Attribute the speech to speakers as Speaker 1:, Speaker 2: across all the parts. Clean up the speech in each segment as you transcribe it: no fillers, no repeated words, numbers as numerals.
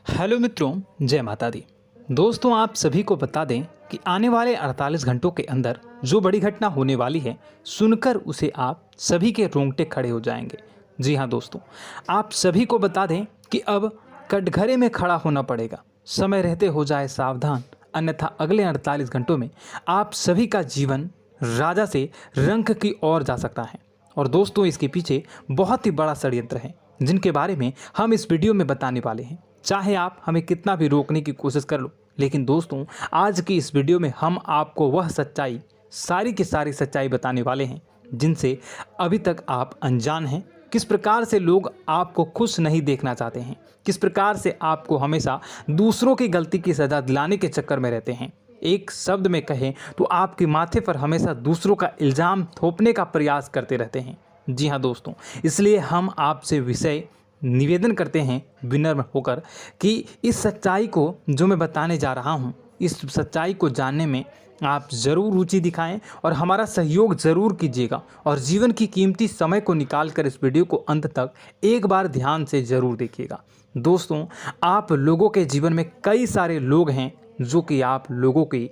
Speaker 1: Hello मित्रों, जय माता दी। दोस्तों, आप सभी को बता दें कि आने वाले 48 घंटों के अंदर जो बड़ी घटना होने वाली है, सुनकर उसे आप सभी के रोंगटे खड़े हो जाएंगे। जी हाँ दोस्तों, आप सभी को बता दें कि अब कटघरे में खड़ा होना पड़ेगा। समय रहते हो जाए सावधान, अन्यथा अगले 48 घंटों में आप सभी का जीवन राजा से रंक की ओर जा सकता है। और दोस्तों, इसके पीछे बहुत ही बड़ा षड्यंत्र है, जिनके बारे में हम इस वीडियो में बताने वाले हैं। चाहे आप हमें कितना भी रोकने की कोशिश कर लो, लेकिन दोस्तों, आज की इस वीडियो में हम आपको वह सच्चाई, सारी की सारी सच्चाई बताने वाले हैं जिनसे अभी तक आप अनजान हैं। किस प्रकार से लोग आपको खुश नहीं देखना चाहते हैं, किस प्रकार से आपको हमेशा दूसरों की गलती की सज़ा दिलाने के चक्कर में रहते हैं। एक शब्द में कहें तो आपके माथे पर हमेशा दूसरों का इल्ज़ाम थोपने का प्रयास करते रहते हैं। जी हाँ दोस्तों, इसलिए हम आपसे विषय निवेदन करते हैं विनम्र होकर कि इस सच्चाई को जो मैं बताने जा रहा हूँ, इस सच्चाई को जानने में आप ज़रूर रुचि दिखाएं और हमारा सहयोग ज़रूर कीजिएगा। और जीवन की कीमती समय को निकाल कर इस वीडियो को अंत तक एक बार ध्यान से ज़रूर देखिएगा। दोस्तों, आप लोगों के जीवन में कई सारे लोग हैं जो कि आप लोगों की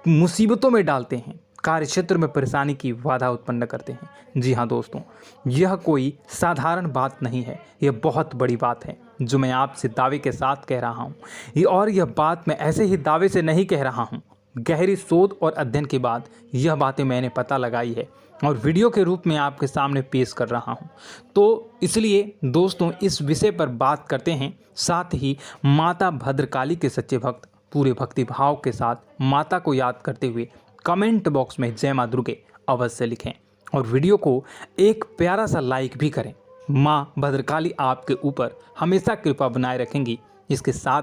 Speaker 1: मुसीबतों में डालते हैं, कार्य क्षेत्र में परेशानी की बाधा उत्पन्न करते हैं। जी हाँ दोस्तों, यह कोई साधारण बात नहीं है, यह बहुत बड़ी बात है जो मैं आपसे दावे के साथ कह रहा हूँ। और यह बात मैं ऐसे ही दावे से नहीं कह रहा हूँ, गहरी शोध और अध्ययन के बाद यह बातें मैंने पता लगाई है और वीडियो के रूप में आपके सामने पेश कर रहा हूँ। तो इसलिए दोस्तों, इस विषय पर बात करते हैं। साथ ही माता भद्रकाली के सच्चे भक्त पूरे भक्ति भाव के साथ माता को याद करते हुए कमेंट बॉक्स में जय मां दुर्गे अवश्य लिखें और वीडियो को एक प्यारा सा लाइक भी करें। माँ भद्रकाली आपके ऊपर हमेशा कृपा बनाए रखेंगी। इसके साथ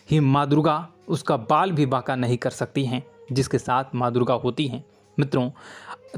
Speaker 1: ही माँ दुर्गा उसका बाल भी बांका नहीं कर सकती हैं, जिसके साथ माँ दुर्गा होती हैं। मित्रों,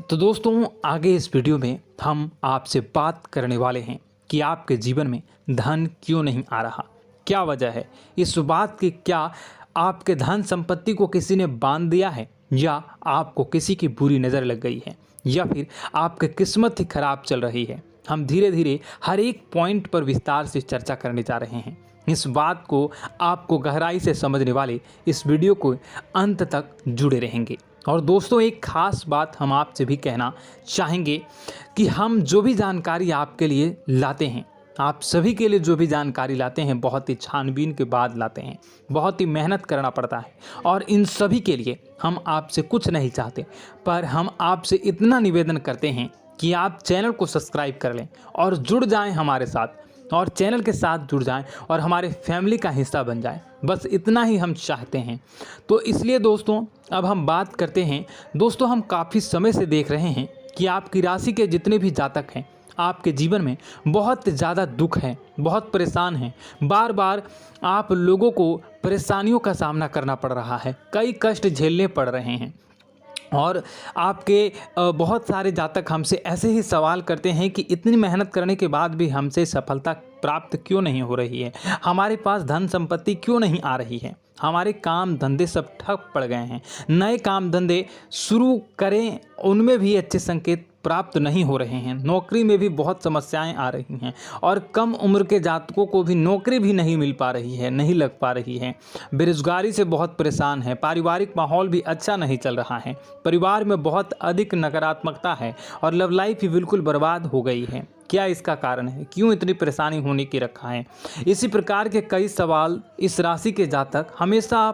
Speaker 1: तो दोस्तों, आगे इस वीडियो में हम आपसे बात करने वाले हैं कि आपके जीवन में धन क्यों नहीं आ रहा, क्या वजह है इस बात की। क्या आपके धन संपत्ति को किसी ने बांध दिया है, या आपको किसी की बुरी नज़र लग गई है, या फिर आपकी किस्मत ही खराब चल रही है। हम धीरे धीरे हर एक पॉइंट पर विस्तार से चर्चा करने जा रहे हैं। इस बात को आपको गहराई से समझने वाले इस वीडियो को अंत तक जुड़े रहेंगे। और दोस्तों, एक खास बात हम आपसे भी कहना चाहेंगे कि हम जो भी जानकारी आपके लिए लाते हैं, आप सभी के लिए जो भी जानकारी लाते हैं, बहुत ही छानबीन के बाद लाते हैं, बहुत ही मेहनत करना पड़ता है। और इन सभी के लिए हम आपसे कुछ नहीं चाहते, पर हम आपसे इतना निवेदन करते हैं कि आप चैनल को सब्सक्राइब कर लें और जुड़ जाएं हमारे साथ, और चैनल के साथ जुड़ जाएं और हमारे फैमिली का हिस्सा बन जाएं। बस इतना ही हम चाहते हैं। तो इसलिए दोस्तों, अब हम बात करते हैं। दोस्तों, हम काफ़ी समय से देख रहे हैं कि आपकी राशि के जितने भी जातक हैं, आपके जीवन में बहुत ज़्यादा दुख है, बहुत परेशान हैं। बार बार आप लोगों को परेशानियों का सामना करना पड़ रहा है, कई कष्ट झेलने पड़ रहे हैं। और आपके बहुत सारे जातक हमसे ऐसे ही सवाल करते हैं कि इतनी मेहनत करने के बाद भी हमसे सफलता प्राप्त क्यों नहीं हो रही है, हमारे पास धन संपत्ति क्यों नहीं आ रही है, हमारे काम धंधे सब ठप पड़ गए हैं, नए काम धंधे शुरू करें उनमें भी अच्छे संकेत प्राप्त नहीं हो रहे हैं, नौकरी में भी बहुत समस्याएं आ रही हैं, और कम उम्र के जातकों को भी नौकरी भी नहीं मिल पा रही है, नहीं लग पा रही है, बेरोजगारी से बहुत परेशान है, पारिवारिक माहौल भी अच्छा नहीं चल रहा है, परिवार में बहुत अधिक नकारात्मकता है और लव लाइफ भी बिल्कुल बर्बाद हो गई है। क्या इसका कारण है, क्यों इतनी परेशानी होने की रखा है? इसी प्रकार के कई सवाल इस राशि के जातक हमेशा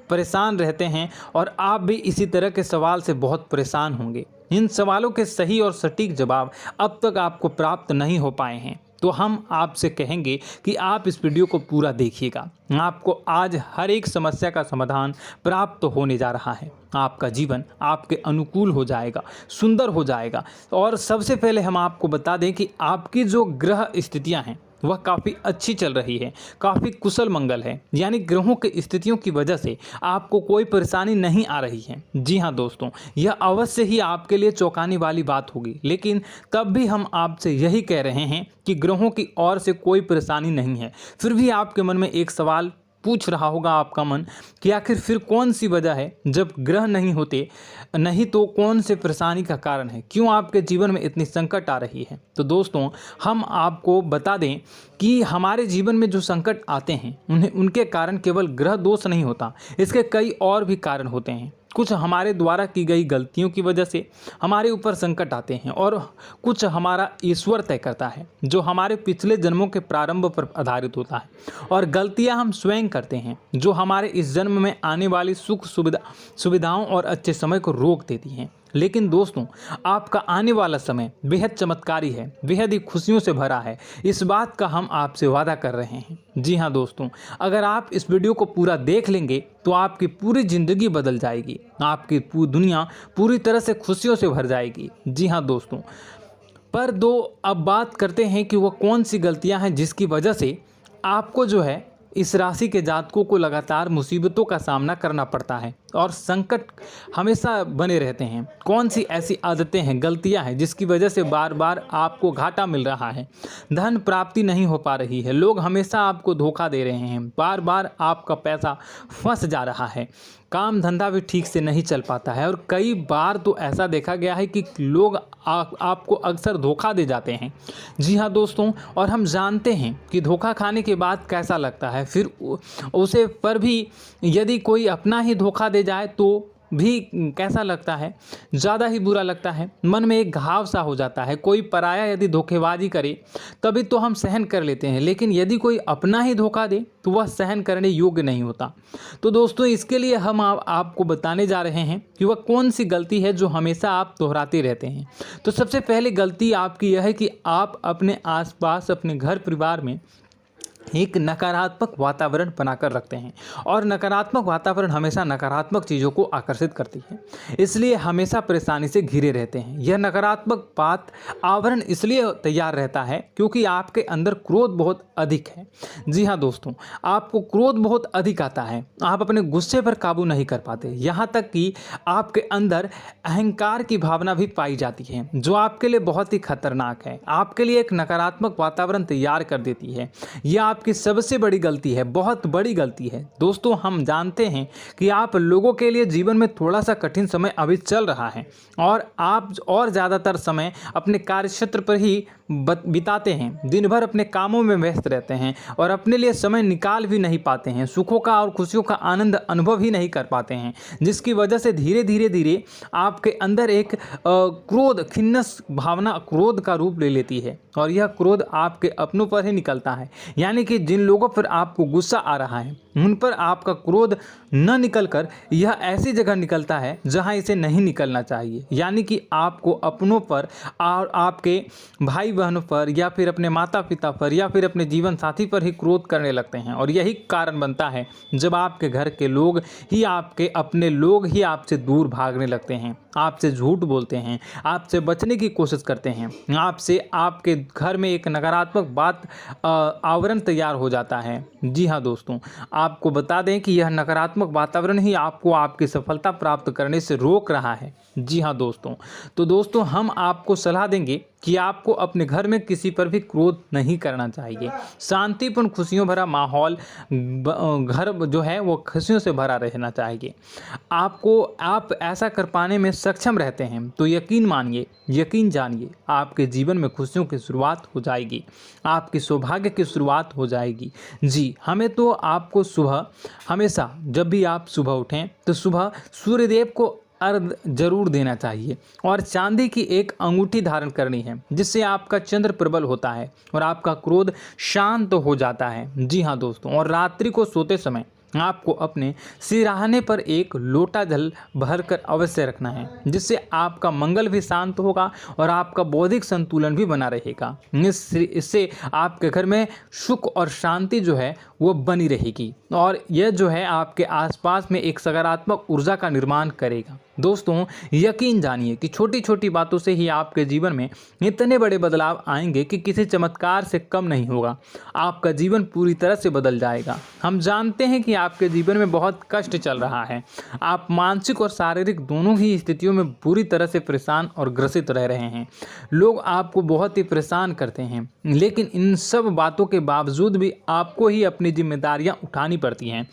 Speaker 1: परेशान रहते हैं, और आप भी इसी तरह के सवाल से बहुत परेशान होंगे। इन सवालों के सही और सटीक जवाब अब तक आपको प्राप्त नहीं हो पाए हैं, तो हम आपसे कहेंगे कि आप इस वीडियो को पूरा देखिएगा। आपको आज हर एक समस्या का समाधान प्राप्त होने जा रहा है। आपका जीवन आपके अनुकूल हो जाएगा, सुंदर हो जाएगा। और सबसे पहले हम आपको बता दें कि आपकी जो ग्रह स्थितियां हैं वह काफ़ी अच्छी चल रही है, काफ़ी कुशल मंगल है, यानी ग्रहों की स्थितियों की वजह से आपको कोई परेशानी नहीं आ रही है। जी हाँ दोस्तों, यह अवश्य ही आपके लिए चौंकाने वाली बात होगी, लेकिन तब भी हम आपसे यही कह रहे हैं कि ग्रहों की ओर से कोई परेशानी नहीं है। फिर भी आपके मन में एक सवाल पूछ रहा होगा आपका मन कि आखिर फिर कौन सी वजह है, जब ग्रह नहीं होते नहीं तो कौन से परेशानी का कारण है, क्यों आपके जीवन में इतनी संकट आ रही है। तो दोस्तों हम आपको बता दें कि हमारे जीवन में जो संकट आते हैं उनके कारण केवल ग्रह दोष नहीं होता, इसके कई और भी कारण होते हैं। कुछ हमारे द्वारा की गई गलतियों की वजह से हमारे ऊपर संकट आते हैं और कुछ हमारा ईश्वर तय करता है, जो हमारे पिछले जन्मों के प्रारंभ पर आधारित होता है। और गलतियां हम स्वयं करते हैं, जो हमारे इस जन्म में आने वाली सुख सुविधाओं और अच्छे समय को रोक देती हैं। लेकिन दोस्तों आपका आने वाला समय बेहद चमत्कारी है, बेहद ही खुशियों से भरा है, इस बात का हम आपसे वादा कर रहे हैं। जी हाँ दोस्तों, अगर आप इस वीडियो को पूरा देख लेंगे तो आपकी पूरी ज़िंदगी बदल जाएगी, आपकी पूरी दुनिया पूरी तरह से खुशियों से भर जाएगी। जी हाँ दोस्तों, पर अब बात करते हैं कि वह कौन सी गलतियां हैं जिसकी वजह से आपको जो है इस राशि के जातकों को लगातार मुसीबतों का सामना करना पड़ता है और संकट हमेशा बने रहते हैं। कौन सी ऐसी आदतें हैं, गलतियां हैं जिसकी वजह से बार बार आपको घाटा मिल रहा है, धन प्राप्ति नहीं हो पा रही है, लोग हमेशा आपको धोखा दे रहे हैं, बार बार आपका पैसा फंस जा रहा है, काम धंधा भी ठीक से नहीं चल पाता है और कई बार तो ऐसा देखा गया है कि लोग आपको अक्सर धोखा दे जाते हैं। जी हाँ दोस्तों, और हम जानते हैं कि धोखा खाने के बाद कैसा लगता है, फिर उसे पर भी यदि कोई अपना ही धोखा दे जाए तो भी कैसा लगता है, ज़्यादा ही बुरा लगता है, मन में एक घाव सा हो जाता है। कोई पराया यदि धोखेबाजी करे तभी तो हम सहन कर लेते हैं, लेकिन यदि कोई अपना ही धोखा दे तो वह सहन करने योग्य नहीं होता। तो दोस्तों इसके लिए हम आपको बताने जा रहे हैं कि वह कौन सी गलती है जो हमेशा आप दोहराते रहते हैं। तो सबसे पहली गलती आपकी यह है कि आप अपने आसपास, अपने घर परिवार में एक नकारात्मक वातावरण बनाकर रखते हैं और नकारात्मक वातावरण हमेशा नकारात्मक चीज़ों को आकर्षित करती है, इसलिए हमेशा परेशानी से घिरे रहते हैं। यह नकारात्मक आवरण इसलिए तैयार रहता है क्योंकि आपके अंदर क्रोध बहुत अधिक है। जी हाँ दोस्तों, आपको क्रोध बहुत अधिक आता है, आप अपने गुस्से पर काबू नहीं कर पाते, यहाँ तक कि आपके अंदर अहंकार की भावना भी पाई जाती है, जो आपके लिए बहुत ही खतरनाक है, आपके लिए एक नकारात्मक वातावरण तैयार कर देती है। यह आपकी सबसे बड़ी गलती है, बहुत बड़ी गलती है। दोस्तों हम जानते हैं कि आप लोगों के लिए जीवन में थोड़ा सा कठिन समय अभी चल रहा है और आप और ज़्यादातर समय अपने कार्यक्षेत्र पर ही बिताते हैं, दिन भर अपने कामों में व्यस्त रहते हैं और अपने लिए समय निकाल भी नहीं पाते हैं, सुखों का और खुशियों का आनंद अनुभव ही नहीं कर पाते हैं, जिसकी वजह से धीरे धीरे आपके अंदर एक क्रोध, खिन्नस भावना क्रोध का रूप ले लेती है और यह क्रोध आपके अपनों पर ही निकलता है। यानी कि जिन लोगों पर आपको गुस्सा आ रहा है उन पर आपका क्रोध न निकलकर यह ऐसी जगह निकलता है जहां इसे नहीं निकलना चाहिए। यानी कि आपको अपनों पर और आपके भाई बहनों पर या फिर अपने माता पिता पर या फिर अपने जीवन साथी पर ही क्रोध करने लगते हैं और यही कारण बनता है जब आपके घर के लोग ही, आपके अपने लोग ही आपसे दूर भागने लगते हैं, आपसे झूठ बोलते हैं, आपसे बचने की कोशिश करते हैं, आपसे आपके घर में एक नकारात्मक आवरण तैयार हो जाता है। जी हाँ दोस्तों, आपको बता दें कि यह नकारात्मक वातावरण ही आपको आपकी सफलता प्राप्त करने से रोक रहा है। जी हाँ दोस्तों, तो दोस्तों हम आपको सलाह देंगे कि आपको अपने घर में किसी पर भी क्रोध नहीं करना चाहिए। शांतिपूर्ण खुशियों भरा माहौल, घर जो है वो खुशियों से भरा रहना चाहिए। आप ऐसा कर पाने में सक्षम रहते हैं तो यकीन मानिए, यकीन जानिए, आपके जीवन में खुशियों की शुरुआत हो जाएगी, आपकी सौभाग्य की शुरुआत हो जाएगी। जी हमें तो आपको सुबह, हमेशा जब भी आप सुबह उठें तो सुबह सूर्यदेव को अर्घ जरूर देना चाहिए और चांदी की एक अंगूठी धारण करनी है, जिससे आपका चंद्र प्रबल होता है और आपका क्रोध शांत हो जाता है। जी हाँ दोस्तों, और रात्रि को सोते समय आपको अपने सिरहाने पर एक लोटा जल भरकर अवश्य रखना है, जिससे आपका मंगल भी शांत होगा और आपका बौद्धिक संतुलन भी बना रहेगा। इससे आपके घर में सुख और शांति जो है वो बनी रहेगी और यह जो है आपके आसपास में एक सकारात्मक ऊर्जा का निर्माण करेगा। दोस्तों यकीन जानिए कि छोटी छोटी बातों से ही आपके जीवन में इतने बड़े बदलाव आएंगे कि किसी चमत्कार से कम नहीं होगा, आपका जीवन पूरी तरह से बदल जाएगा। हम जानते हैं कि आपके जीवन में बहुत कष्ट चल रहा है। आप मानसिक और शारीरिक दोनों ही स्थितियों में बुरी तरह से परेशान और ग्रसित रह रहे हैं। लोग आपको बहुत ही परेशान करते हैं, लेकिन इन सब बातों के बावजूद भी आपको ही अपनी जिम्मेदारियां उठानी पड़ती हैं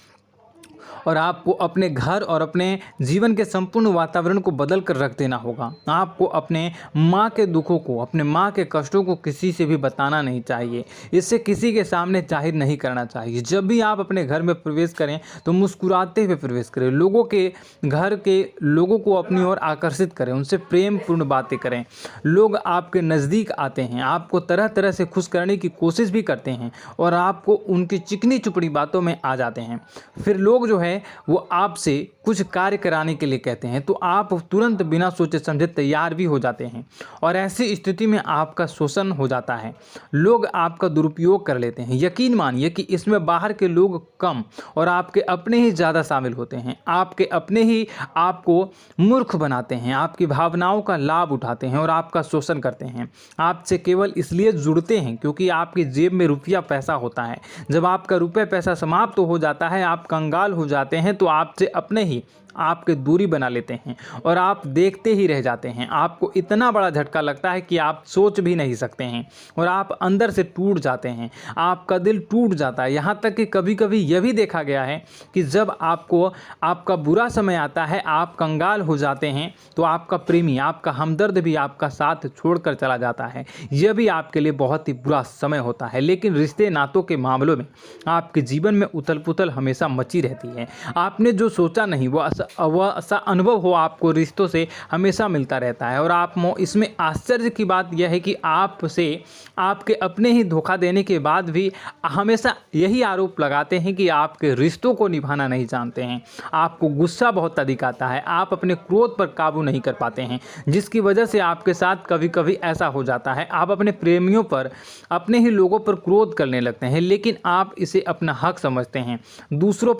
Speaker 1: और आपको अपने घर और अपने जीवन के संपूर्ण वातावरण को बदल कर रख देना होगा। आपको अपने माँ के दुखों को, अपने माँ के कष्टों को किसी से भी बताना नहीं चाहिए। इससे किसी के सामने जाहिर नहीं करना चाहिए। जब भी आप अपने घर में प्रवेश करें तो मुस्कुराते हुए प्रवेश करें। लोगों के घर के लोगों को अपनी ओर आकर्षित करें, उनसे प्रेमपूर्ण बातें करें। लोग आपके नज़दीक आते हैं, आपको तरह तरह से खुश करने की कोशिश भी करते हैं और आपको उनकी चिकनी चुपड़ी बातों में आ जाते हैं। फिर लोग जो है वो आपसे कुछ कार्य कराने के लिए कहते हैं तो आप तुरंत बिना सोचे समझे तैयार भी हो जाते हैं और ऐसी स्थिति में आपका शोषण हो जाता है। लोग आपका दुरुपयोग कर लेते हैं। यकीन मानिए कि इसमें बाहर के लोग कम और आपके अपने ही ज़्यादा शामिल होते हैं। आपके अपने ही आपको मूर्ख बनाते हैं, आपकी भावनाओं का लाभ उठाते हैं और आपका शोषण करते हैं। आपसे केवल इसलिए जुड़ते हैं क्योंकि आपकी जेब में रुपया पैसा होता है। जब आपका रुपया पैसा समाप्त हो जाता है, आप कंगाल हो जाते हैं तो आपसे अपने ही आपके दूरी बना लेते हैं और आप देखते ही रह जाते हैं। आपको इतना बड़ा झटका लगता है कि आप सोच भी नहीं सकते हैं और आप अंदर से टूट जाते हैं। आपका दिल टूट जाता है। यहाँ तक कि कभी कभी यह भी देखा गया है कि जब आपको आपका बुरा समय आता है, आप कंगाल हो जाते हैं तो आपका प्रेमी, आपका हमदर्द भी आपका साथ छोड़कर चला जाता है। यह भी आपके लिए बहुत ही बुरा समय होता है। लेकिन रिश्ते नातों के मामलों में आपके जीवन में उथल पुथल हमेशा मची रहती है। आपने जो सोचा नहीं वह ऐसा अनुभव हो आपको रिश्तों से हमेशा मिलता रहता है। और आप इसमें आश्चर्य की बात यह है कि आपसे आपके अपने ही धोखा देने के बाद भी हमेशा यही आरोप लगाते हैं कि आपके रिश्तों को निभाना नहीं जानते हैं। आपको गुस्सा बहुत अधिक आता है, आप अपने क्रोध पर काबू नहीं कर पाते हैं, जिसकी वजह से आपके साथ कभी कभी ऐसा हो जाता है आप अपने प्रेमियों पर, अपने ही लोगों पर क्रोध करने लगते हैं। लेकिन आप इसे अपना हक समझते हैं, दूसरों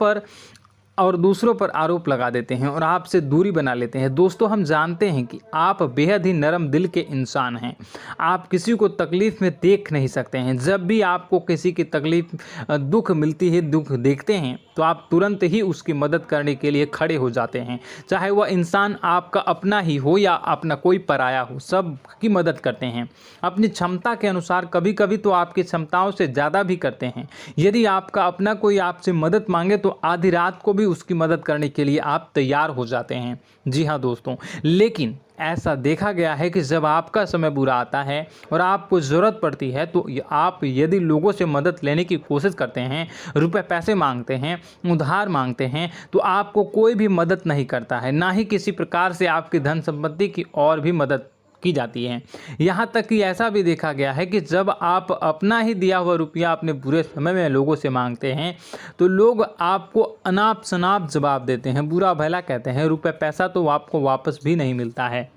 Speaker 1: पर आरोप लगा देते हैं और आपसे दूरी बना लेते हैं। दोस्तों, हम जानते हैं कि आप बेहद ही नरम दिल के इंसान हैं। आप किसी को तकलीफ में देख नहीं सकते हैं। जब भी आपको किसी की तकलीफ, दुख मिलती है, दुख देखते हैं तो आप तुरंत ही उसकी मदद करने के लिए खड़े हो जाते हैं। चाहे वह इंसान आपका अपना ही हो या अपना कोई पराया हो, सब की मदद करते हैं अपनी क्षमता के अनुसार। कभी कभी तो आपकी क्षमताओं से ज़्यादा भी करते हैं। यदि आपका अपना कोई आपसे मदद मांगे तो आधी रात को भी उसकी मदद करने के लिए आप तैयार हो जाते हैं। जी हाँ दोस्तों, लेकिन ऐसा देखा गया है कि जब आपका समय बुरा आता है और आपको ज़रूरत पड़ती है तो आप यदि लोगों से मदद लेने की कोशिश करते हैं, रुपए पैसे मांगते हैं, उधार मांगते हैं, तो आपको कोई भी मदद नहीं करता है। ना ही किसी प्रकार से आपकी धन संपत्ति की और भी मदद की जाती है। यहाँ तक कि ऐसा भी देखा गया है कि जब आप अपना ही दिया हुआ रुपया अपने बुरे समय में लोगों से मांगते हैं तो लोग आपको अनाप शनाप जवाब देते हैं, बुरा भला कहते हैं। रुपया पैसा तो आपको वापस भी नहीं मिलता है।